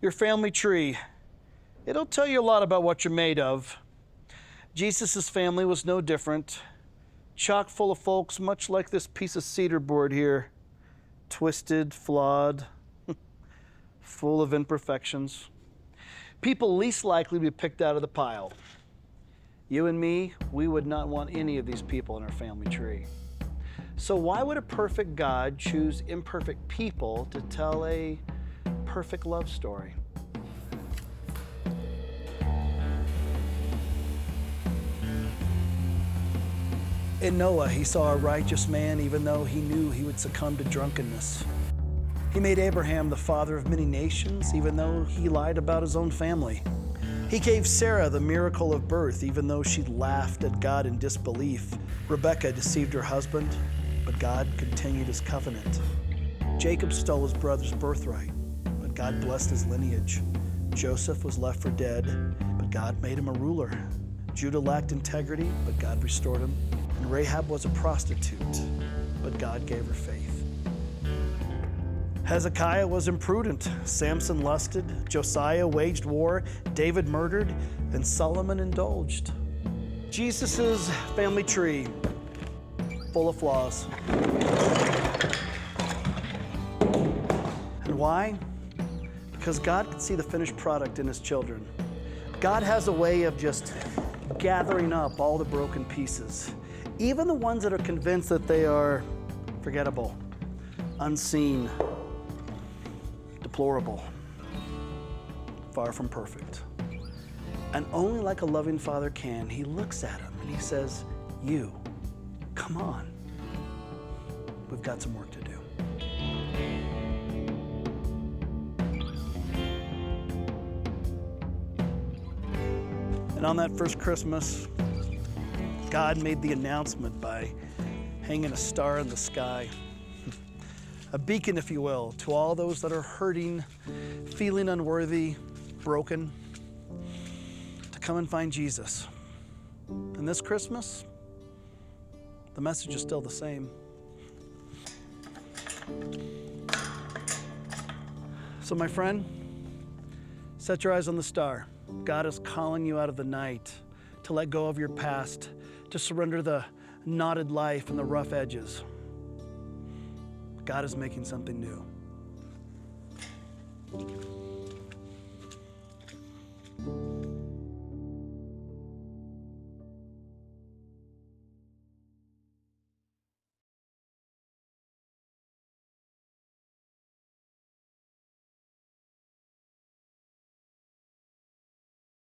Your family tree, it'll tell you a lot about what you're made of. Jesus' family was no different. Chock full of folks, much like this piece of cedar board here. Twisted, flawed, full of imperfections. People least likely to be picked out of the pile. You and me, we would not want any of these people in our family tree. So why would a perfect God choose imperfect people to tell a perfect love story? In Noah, he saw a righteous man even though he knew he would succumb to drunkenness. He made Abraham the father of many nations even though he lied about his own family. He gave Sarah the miracle of birth even though she laughed at God in disbelief. Rebekah deceived her husband, but God continued his covenant. Jacob stole his brother's birthright, but God blessed his lineage. Joseph was left for dead, but God made him a ruler. Judah lacked integrity, but God restored him. And Rahab was a prostitute, but God gave her faith. Hezekiah was imprudent. Samson lusted. Josiah waged war. David murdered. And Solomon indulged. Jesus' family tree, full of flaws. And why? Because God could see the finished product in his children. God has a way of just gathering up all the broken pieces, even the ones that are convinced that they are forgettable, unseen, deplorable, far from perfect. And only like a loving father can, he looks at him and he says, you, come on. We've got some work to do. And on that first Christmas, God made the announcement by hanging a star in the sky, a beacon, if you will, to all those that are hurting, feeling unworthy, broken, to come and find Jesus. And this Christmas, the message is still the same. So my friend, set your eyes on the star. God is calling you out of the night to let go of your past, to surrender the knotted life and the rough edges. God is making something new.